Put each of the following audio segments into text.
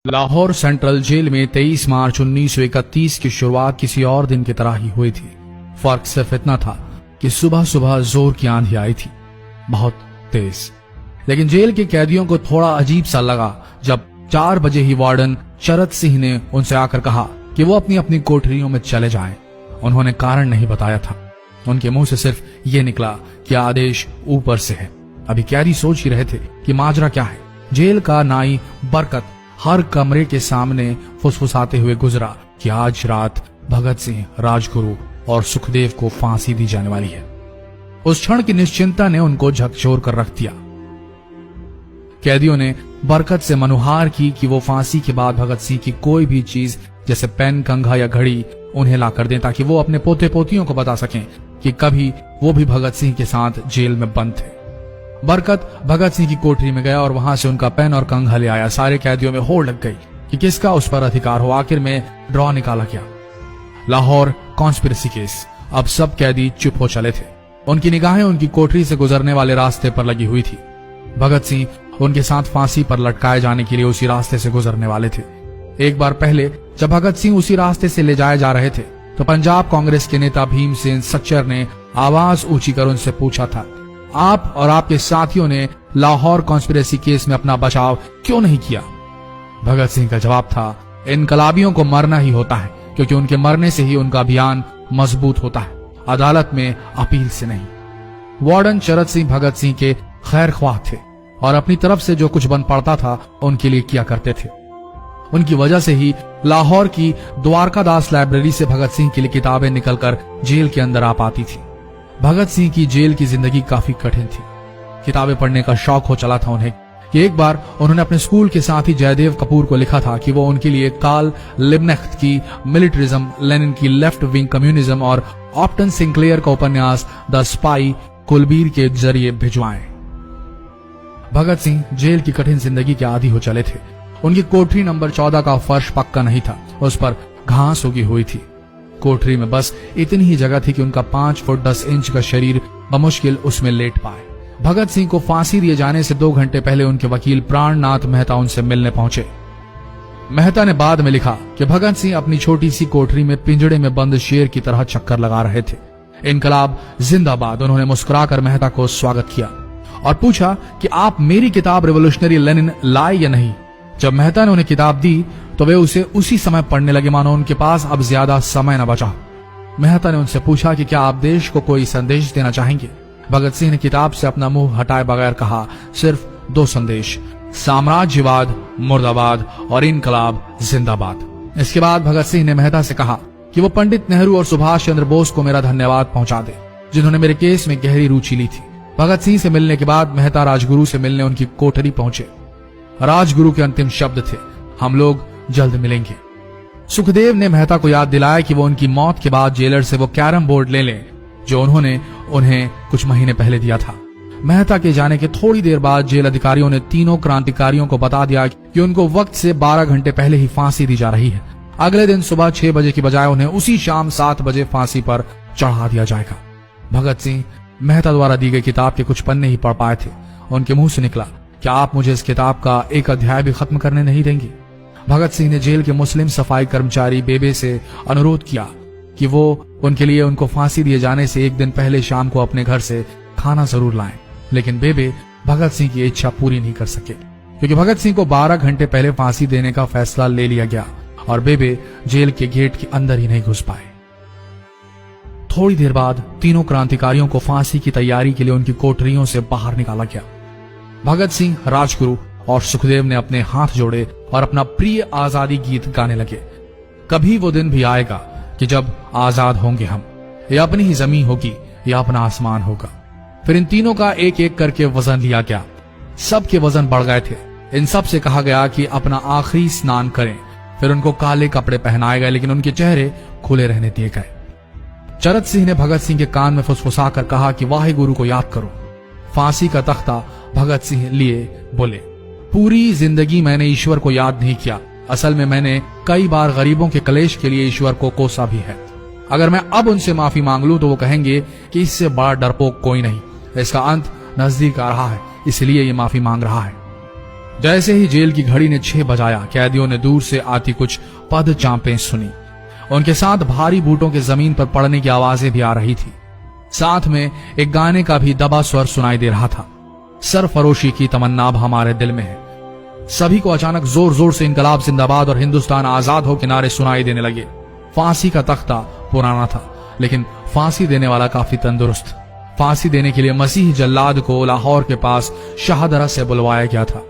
Lahore central jail में 23 मार्च 1931 की शुरुआत किसी और दिन की तरह ही हुई थी। फर्क सिर्फ इतना था कि सुबह सुबह जोर की आंधी आई थी, बहुत तेज। लेकिन जेल के कैदियों को थोड़ा अजीब सा लगा जब 4 बजे ही वार्डन चरत सिंह ने उनसे आकर कहा कि वो अपनी अपनी कोठरियों में चले जाएं। उन्होंने कारण नहीं बताया था। उनके मुंह से सिर्फ ये निकला कि आदेश ऊपर से है। अभी कैदी सोच ही रहे थे कि माजरा क्या है। जेल का नाई बरकत हर कमरे के सामने फुसफुसाते हुए गुजरा कि आज रात भगत सिंह, राजगुरु और सुखदेव को फांसी दी जाने वाली है। उस क्षण की निश्चिंता ने उनको झकझोर कर रख दिया। कैदियों ने बरकत से मनुहार की कि वो फांसी के बाद भगत सिंह की कोई भी चीज जैसे पेन, कंघा या घड़ी उन्हें ला कर दें ताकि वो अपने पोते पोतियों को बता सकें कि कभी वो भी भगत सिंह के साथ जेल में बंद थे। बरकत भगत सिंह की कोठरी में गया और वहां से उनका पेन और कंघा ले आया। सारे कैदियों में होड़ लग गई कि किसका उस पर अधिकार हो। आखिर में ड्रॉ निकाला गया, लाहौर कॉन्स्पिरेसी केस। अब सब कैदी चुप हो चले थे। उनकी निगाहें उनकी कोठरी से गुजरने वाले रास्ते पर लगी हुई थी। भगत सिंह उनके साथ फांसी पर लटकाए जाने के लिए उसी रास्ते से गुजरने वाले थे। एक बार पहले जब भगत सिंह उसी रास्ते से ले जाए जा रहे थे तो पंजाब कांग्रेस के नेता भीमसेन सच्चर ने आवाज ऊंची कर उनसे पूछा था, आप और आपके साथियों ने लाहौर कॉन्स्पिरेसी केस में अपना बचाव क्यों नहीं किया? भगत सिंह का जवाब था, इनकलाबियों को मरना ही होता है क्योंकि उनके मरने से ही उनका अभियान मजबूत होता है, अदालत में अपील से नहीं। वार्डन चरत सिंह भगत सिंह के खैर ख्वाह थे और अपनी तरफ से जो कुछ बन पड़ता था उनके लिए किया करते थे। उनकी वजह से ही लाहौर की द्वारकादास लाइब्रेरी से भगत सिंह के लिए किताबें निकलकर जेल के अंदर आ पाती थी। भगत सिंह की जेल की जिंदगी काफी कठिन थी। किताबें पढ़ने का शौक हो चला था उन्हें कि एक बार उन्होंने अपने स्कूल के साथी जयदेव कपूर को लिखा था कि वो उनके लिए कार्ल लिब्नेख्त की मिलिट्रिज्म, लेनिन की लेफ्ट विंग कम्युनिज्म और ऑप्टन सिंक्लेयर का उपन्यास द स्पाई कुलबीर के जरिए भिजवाएं। भगत सिंह जेल की कठिन जिंदगी के आदी हो चले थे। उनकी कोठरी नंबर 14 का फर्श पक्का नहीं था, उस पर घास उगी हुई थी। कोठरी में बस इतनी ही जगह थी कि उनका 5 फुट 10 इंच का शरीर बमुश्किल उसमें लेट पाए। भगत सिंह को फांसी दिए जाने से 2 घंटे पहले उनके वकील प्राणनाथ मेहता उनसे मिलने पहुंचे। मेहता ने बाद में लिखा कि भगत सिंह अपनी छोटी सी कोठरी में पिंजड़े में बंद शेर की तरह चक्कर लगा रहे थे। इनकलाब जिंदाबाद। उन्होंने मुस्कुराकर मेहता को स्वागत किया और पूछा कि आप मेरी किताब रिवोल्यूशनरी लेनिन लाए या नहीं। जब मेहता ने उन्हें किताब दी तो वे उसे उसी समय पढ़ने लगे मानो उनके पास अब ज्यादा समय न बचा। मेहता ने उनसे पूछा कि क्या आप देश को कोई संदेश देना चाहेंगे। भगत सिंह ने किताब से अपना मुंह हटाए बगैर कहा, सिर्फ 2 संदेश, साम्राज्यवाद मुर्दाबाद और इनकलाब जिंदाबाद। इसके बाद भगत सिंह ने मेहता से कहा कि वो पंडित नेहरू और सुभाष चंद्र बोस को मेरा धन्यवाद पहुंचा दे जिन्होंने मेरे केस में गहरी रुचि ली थी। भगत सिंह से मिलने के बाद मेहता राजगुरु से मिलने उनकी कोठरी पहुंचे। राजगुरु के अंतिम शब्द थे, हम लोग जल्द मिलेंगे। सुखदेव ने मेहता को याद दिलाया कि वो उनकी मौत के बाद जेलर से वो कैरम बोर्ड ले लें जो उन्होंने उन्हें कुछ महीने पहले दिया था। मेहता के जाने के थोड़ी देर बाद जेल अधिकारियों ने तीनों क्रांतिकारियों को बता दिया कि उनको वक्त से 12 घंटे पहले ही फांसी दी जा रही है। अगले दिन सुबह 6 बजे की बजाय उन्हें उसी शाम 7 बजे फांसी पर चढ़ा दिया जाएगा। भगत सिंह मेहता द्वारा दी गई किताब के कुछ पन्ने ही पढ़ पाए थे। उनके मुंह से निकला, क्या आप मुझे इस किताब का एक अध्याय भी खत्म करने नहीं देंगे? भगत सिंह ने जेल के मुस्लिम सफाई कर्मचारी बेबे से अनुरोध किया कि वो उनके लिए उनको फांसी दिए जाने से 1 दिन पहले शाम को अपने घर से खाना जरूर लाएं। लेकिन बेबे भगत सिंह की इच्छा पूरी नहीं कर सके क्योंकि भगत सिंह को 12 घंटे पहले फांसी देने का फैसला ले लिया गया और बेबे जेल के गेट के अंदर ही नहीं घुस पाए। थोड़ी देर बाद तीनों क्रांतिकारियों को फांसी की तैयारी के लिए उनकी कोठरियों से बाहर निकाला गया। भगत सिंह, राजगुरु और सुखदेव ने अपने हाथ जोड़े और अपना प्रिय आजादी गीत गाने लगे। कभी वो दिन भी आएगा कि जब आजाद होंगे हम, ये अपनी ही जमीन होगी या अपना आसमान होगा। फिर इन तीनों का एक एक करके वजन लिया गया। सबके वजन बढ़ गए थे। इन सब से कहा गया कि अपना आखिरी स्नान करें। फिर उनको काले कपड़े पहनाए गए लेकिन उनके चेहरे खुले रहने दिए गए। चरत सिंह ने भगत सिंह के कान में फुसफुसाकर कहा कि वाहे गुरु को याद करो। फांसी का तख्ता भगत सिंह लिए बोले, पूरी जिंदगी मैंने ईश्वर को याद नहीं किया। असल में मैंने कई बार गरीबों के कलेश के लिए ईश्वर को कोसा भी है। अगर मैं अब उनसे माफी मांग लूं तो वो कहेंगे कि इससे बड़ा डरपोक कोई नहीं। इसका अंत नजदीक आ रहा है, इसलिए ये माफी मांग रहा है। जैसे ही जेल की घड़ी ने 6 बजाया, कैदियों ने दूर से आती कुछ पद चांपें सुनी। उनके साथ भारी बूटों के जमीन पर पड़ने की आवाजें भी आ रही थी। साथ में एक गाने का भी दबा स्वर सुनाई दे रहा था। सरफरोशी की तमन्ना अब हमारे दिल में है। सभी को अचानक जोर जोर से इनकलाब जिंदाबाद और हिंदुस्तान आजाद हो के नारे सुनाई देने लगे। फांसी का तख्ता पुराना था, लेकिन फांसी देने वाला काफी तंदुरुस्त। फांसी देने के लिए मसीह जल्लाद को लाहौर के पास शाहदरा से बुलवाया गया था।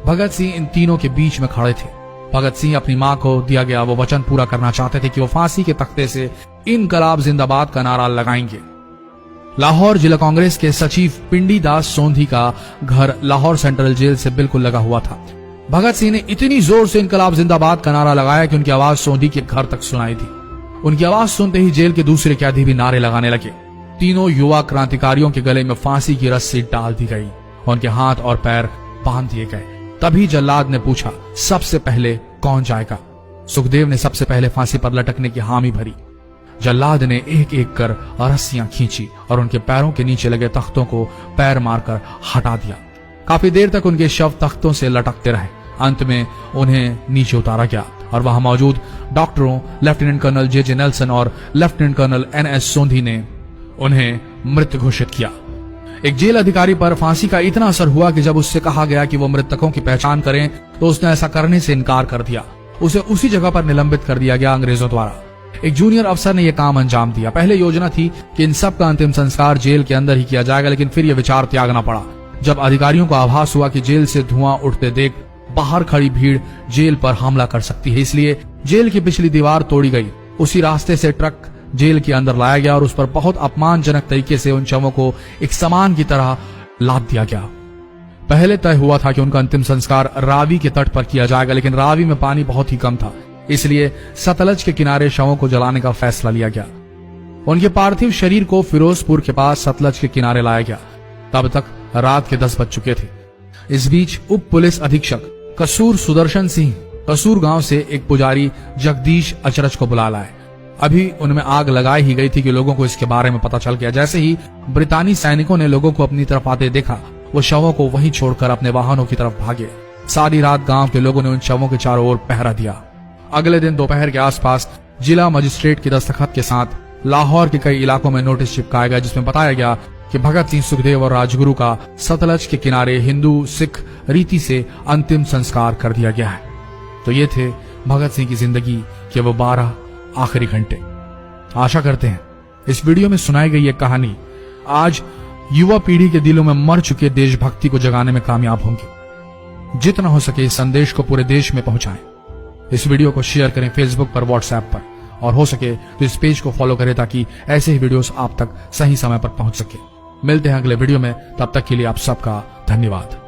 भगत सिंह इन तीनों के बीच में खड़े थे। भगत सिंह अपनी मां को दिया गया वो वचन पूरा करना चाहते थे कि वो फांसी के तख्ते से इनकलाब जिंदाबाद का नारा लगाएंगे। लाहौर जिला कांग्रेस के सचिव पिंडी दास सोंधी का घर लाहौर सेंट्रल जेल से बिल्कुल लगा हुआ था। भगत सिंह ने इतनी जोर से इनकलाब जिंदाबाद का नारा लगाया कि उनकी आवाज सोंधी के घर तक सुनाई दी। उनकी आवाज सुनते ही जेल के दूसरे कैदी भी नारे लगाने लगे। तीनों युवा क्रांतिकारियों के गले में फांसी की रस्सी डाल दी गई, उनके हाथ और पैर बांध दिए गए। तभी जल्लाद ने पूछा, सबसे पहले कौन जाएगा? सुखदेव ने सबसे पहले फांसी पर लटकने की हामी भरी। जल्लाद ने एक एक कर रस्सियां खींची और उनके पैरों के नीचे लगे तख्तों को पैर मारकर हटा दिया। काफी देर तक उनके शव तख्तों से लटकते रहे। अंत में उन्हें नीचे उतारा गया और वहां मौजूद डॉक्टरों लेफ्टिनेंट कर्नल जे नेल्सन और लेफ्टिनेंट कर्नल NS सोंधी ने उन्हें मृत घोषित किया। एक जेल अधिकारी पर फांसी का इतना असर हुआ कि जब उससे कहा गया कि वो मृतकों की पहचान करें तो उसने ऐसा करने से इनकार कर दिया। उसे उसी जगह पर निलंबित कर दिया गया अंग्रेजों द्वारा। एक जूनियर अफसर ने यह काम अंजाम दिया। पहले योजना थी कि इन सब का अंतिम संस्कार जेल के अंदर ही किया जाएगा, लेकिन फिर यह विचार त्यागना पड़ा जब अधिकारियों को आभास हुआ कि जेल से धुआं उठते देख बाहर खड़ी भीड़ जेल पर हमला कर सकती है। इसलिए जेल की पिछली दीवार तोड़ी गई। उसी रास्ते से ट्रक जेल के अंदर लाया गया और उस पर बहुत अपमानजनक तरीके से उन शवों को एक सामान की तरह लाद दिया गया। पहले तय हुआ था कि उनका अंतिम संस्कार रावी के तट पर किया जाएगा, लेकिन रावी में पानी बहुत ही कम था, इसलिए सतलज के किनारे शवों को जलाने का फैसला लिया गया। उनके पार्थिव शरीर को फिरोजपुर के पास सतलज के किनारे लाया गया। तब तक रात के 10 बज चुके थे। इस बीच उप पुलिस अधीक्षक कसूर सुदर्शन सिंह कसूर गांव से एक पुजारी जगदीश अचरज को बुला लाए। अभी उनमें आग लगाई ही गई थी कि लोगों को इसके बारे में पता चल गया। जैसे ही ब्रितानी सैनिकों ने लोगों को अपनी तरफ आते देखा, वो शवों को वहीं छोड़कर अपने वाहनों की तरफ भागे। सारी रात गांव के लोगों ने उन शवों के चारों ओर पहरा दिया। अगले दिन दोपहर के आसपास जिला मजिस्ट्रेट के दस्तखत के साथ लाहौर के कई इलाकों में नोटिस चिपकाया गया, जिसमें बताया गया कि भगत सिंह, सुखदेव और राजगुरु का सतलज के किनारे हिंदू सिख रीति से अंतिम संस्कार कर दिया गया है। तो ये थे भगत सिंह की जिंदगी के वो 12 आखिरी घंटे। आशा करते हैं इस वीडियो में सुनाई गई ये कहानी आज युवा पीढ़ी के दिलों में मर चुके देशभक्ति को जगाने में कामयाब होंगी। जितना हो सके इस संदेश को पूरे देश में पहुंचाएं। इस वीडियो को शेयर करें फेसबुक पर, व्हाट्सएप पर, और हो सके तो इस पेज को फॉलो करें ताकि ऐसे ही वीडियोस आप तक सही समय पर पहुंच सके। मिलते हैं अगले वीडियो में, तब तक के लिए आप सबका धन्यवाद।